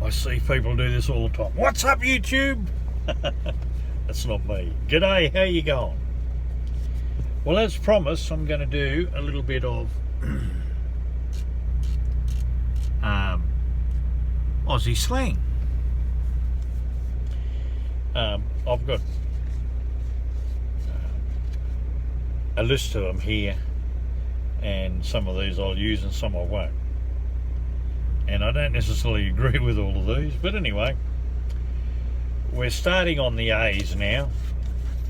I see people do this all the time. What's up, YouTube? That's not me. G'day, how you going? Well, as promised, I'm going to do a little bit of Aussie slang. I've got a list of them here, and some of these I'll use and some I won't. And I don't necessarily agree with all of these, but anyway, we're starting on the A's now,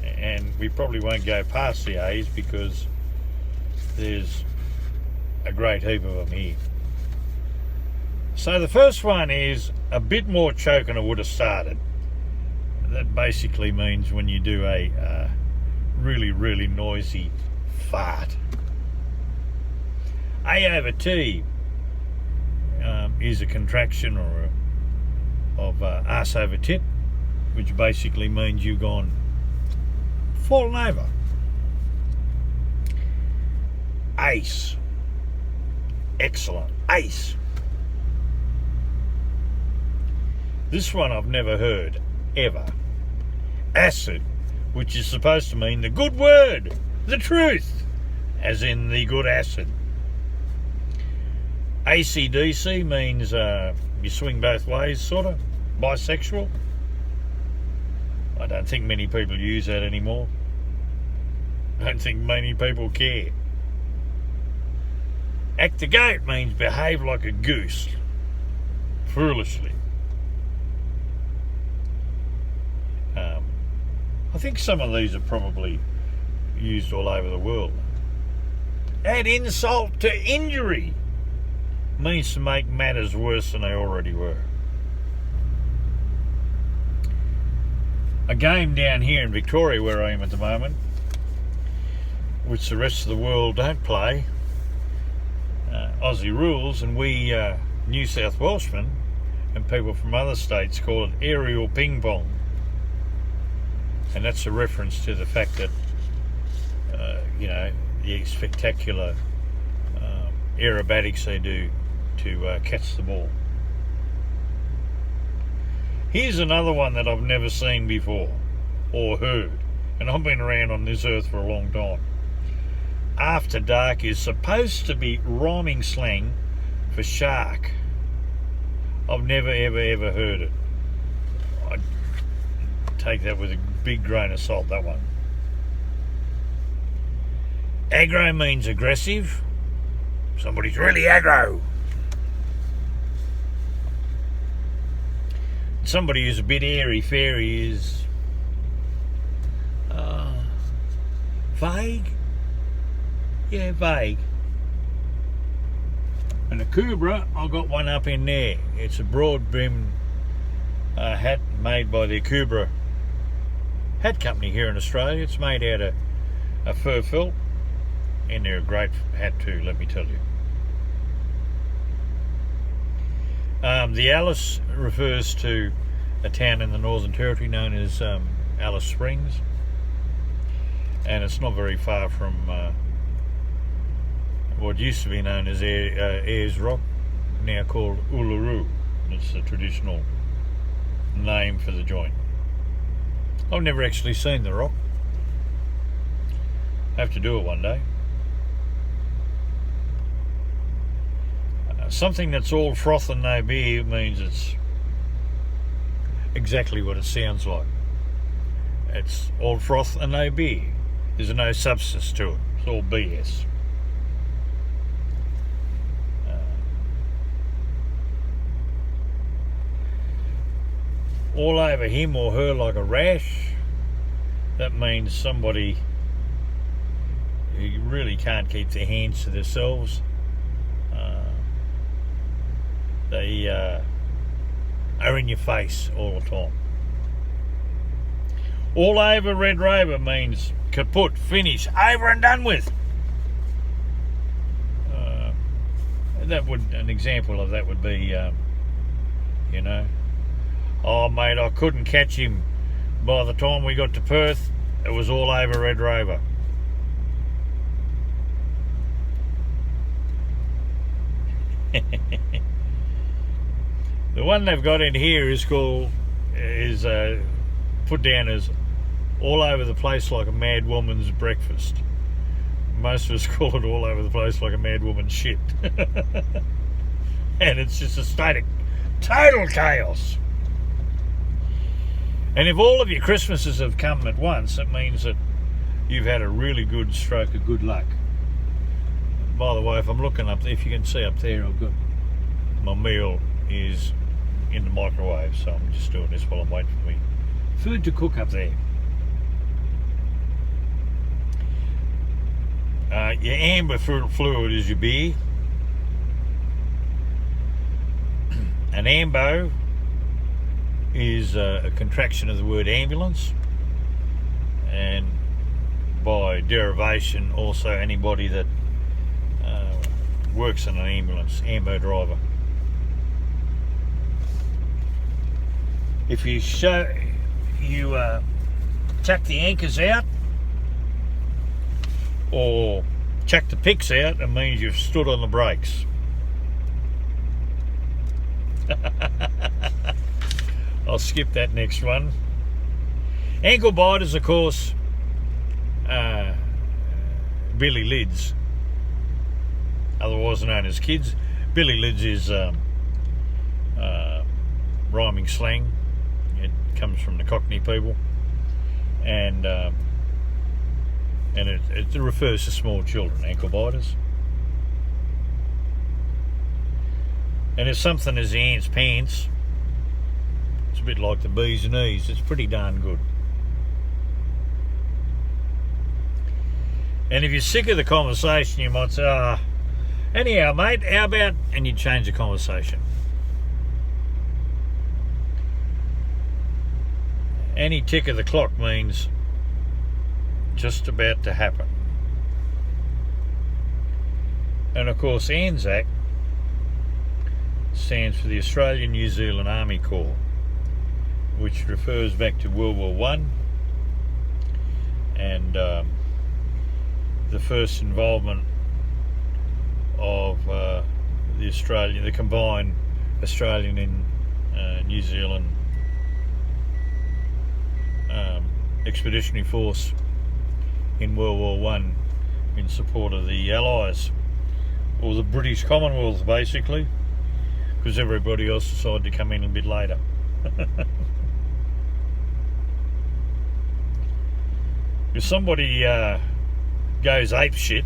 and we probably won't go past the A's because there's a great heap of them here. So the first one is a bit more choking I would have started. That basically means when you do a really, really noisy fart. A over T is a contraction of ass over tit, which basically means you've gone fallen over. Ace. Excellent. Ace. This one I've never heard, ever. Acid, which is supposed to mean the good word, the truth, as in the good acid. ACDC means you swing both ways, sort of, bisexual. I don't think many people use that anymore. I don't think many people care. Act the goat means behave like a goose, foolishly. I think some of these are probably used all over the world. Add insult to injury means to make matters worse than they already were. A game down here in Victoria, where I am at the moment, which the rest of the world don't play, Aussie rules, and we New South Welshmen and people from other states call it aerial ping pong. And that's a reference to the fact that, the spectacular aerobatics they do to catch the ball. Here's another one that I've never seen before or heard, and I've been around on this earth for a long time. After dark is supposed to be rhyming slang for shark. I've never ever heard it. I take that with a big grain of salt, that one. Aggro means aggressive. Somebody's really aggro. Somebody who's a bit airy-fairy is vague. Yeah, vague. And a Kubra, I've got one up in there. It's a broad brim hat made by the Kubra hat company here in Australia. It's made out of a fur felt, and they're a great hat too, let me tell you. The Alice refers to a town in the Northern Territory known as Alice Springs, and it's not very far from what used to be known as Ayers Rock, now called Uluru. It's the traditional name for the joint. I've never actually seen the rock. Have to do it one day. Something that's all froth and no beer means it's exactly what it sounds like. It's all froth and no beer. There's no substance to it. It's all BS. All over him or her like a rash, that means somebody who really can't keep their hands to themselves. They are in your face all the time. All over Red Rover means kaput, finish, over and done with. An example of that would be, oh mate, I couldn't catch him. By the time we got to Perth, it was all over Red Rover. The one they've got in here is put down as all over the place like a mad woman's breakfast. Most of us call it all over the place like a mad woman's shit. And it's just a state of total chaos. And if all of your Christmases have come at once, it means that you've had a really good stroke of good luck. By the way, if I'm looking up there, if you can see up there, I've got my meal is in the microwave, so I'm just doing this while I'm waiting for me food to cook up there. Your amber fluid is your beer. An ambo is a contraction of the word ambulance, and by derivation also anybody that works in an ambulance, ambo driver. If you chuck the anchors out or chuck the picks out, it means you've stood on the brakes. I'll skip that next one. Anklebiters, of course, Billy Lids, otherwise known as kids. Billy Lids is rhyming slang. It comes from the Cockney people, and it refers to small children, Anklebiters. And if something is the ant's pants, it's a bit like the bee's knees. It's pretty darn good. And if you're sick of the conversation, you might say, anyhow, mate, how about, and you change the conversation. Any tick of the clock means just about to happen. And of course, ANZAC stands for the Australian New Zealand Army Corps, which refers back to World War One and the first involvement of the combined Australian and New Zealand expeditionary force in World War One in support of the Allies, or the British Commonwealth, basically, because everybody else decided to come in a bit later. If somebody goes ape shit,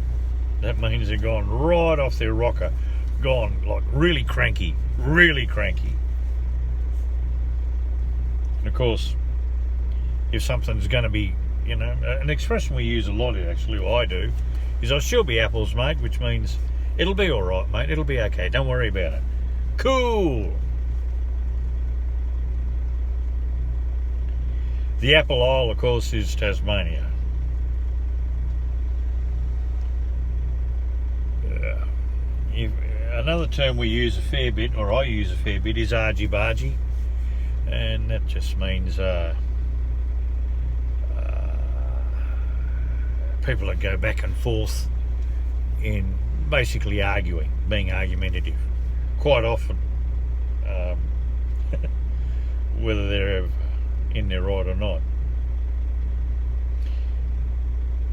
that means they're gone right off their rocker, gone like really cranky. And of course, if something's going to be, an expression we use a lot, actually, or I do, is "I shall be apples, mate," which means it'll be all right, mate. It'll be okay. Don't worry about it. Cool. The Apple Isle, of course, is Tasmania. Another term we use a fair bit, or I use a fair bit, is argy-bargy, and that just means people that go back and forth in basically arguing, being argumentative, quite often, whether they're in their right or not.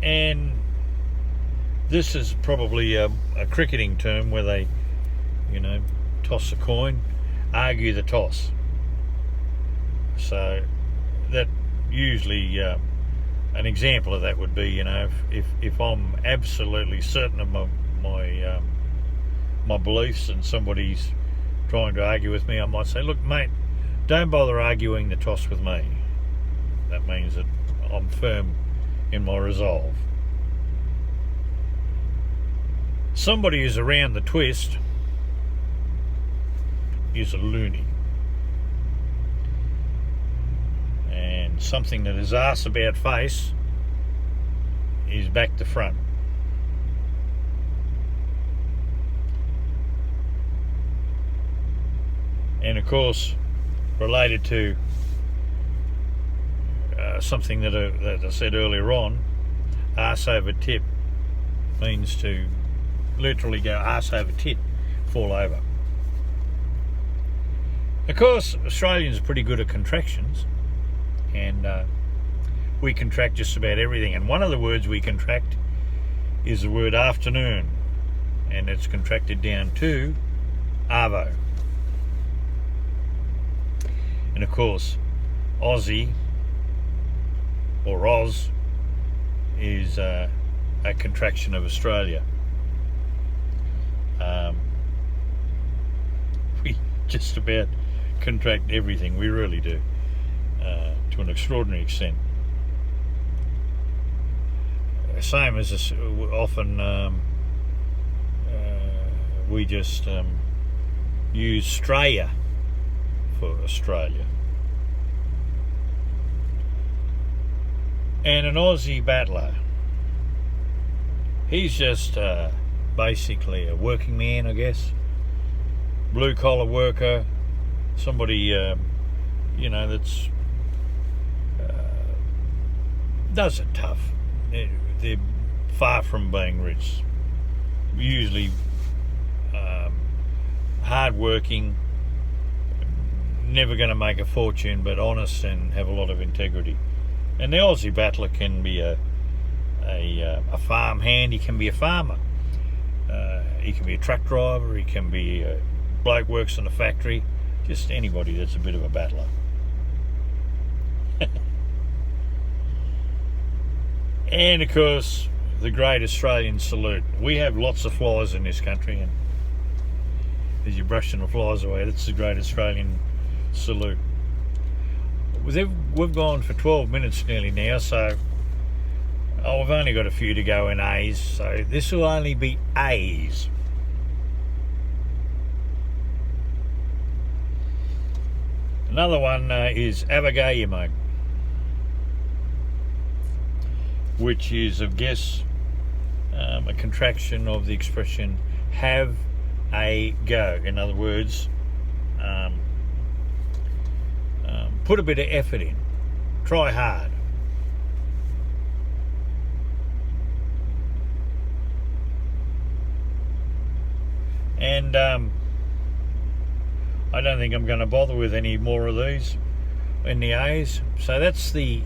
And this is probably a cricketing term where they, toss a coin, argue the toss. So that usually, an example of that would be, if I'm absolutely certain of my beliefs and somebody's trying to argue with me, I might say, "Look, mate, don't bother arguing the toss with me." That means that I'm firm in my resolve. Somebody who's around the twist is a loony. And something that is arse about face is back to front. And of course, related to something that I said earlier on, arse over tip means to literally go arse over tit, fall over. Of course, Australians are pretty good at contractions, and we contract just about everything. And one of the words we contract is the word afternoon, and it's contracted down to arvo. And of course, Aussie or Oz is a contraction of Australia. We just about contract everything, we really do, to an extraordinary extent. Same as this, often we just use Australia for Australia. And an Aussie battler, he's just basically a working man, I guess, blue collar worker, somebody that's does it tough. They're far from being rich, usually hard working, never going to make a fortune, but honest and have a lot of integrity. And the Aussie battler can be a farm hand, he can be a farmer, he can be a truck driver, he can be a bloke works in a factory, just anybody that's a bit of a battler. And of course, the great Australian salute. We have lots of flies in this country, and as you're brushing the flies away, that's the great Australian salute. We've gone for 12 minutes nearly now, so we've only got a few to go in A's, so this will only be A's. Another one is Abagayamo, which is, I guess, a contraction of the expression have a go. In other words, put a bit of effort in, try hard. And I don't think I'm going to bother with any more of these in the A's. So that's a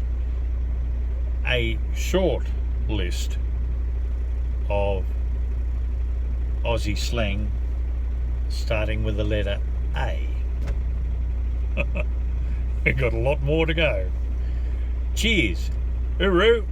short list of Aussie slang starting with the letter A. We've got a lot more to go. Cheers. Hooroo.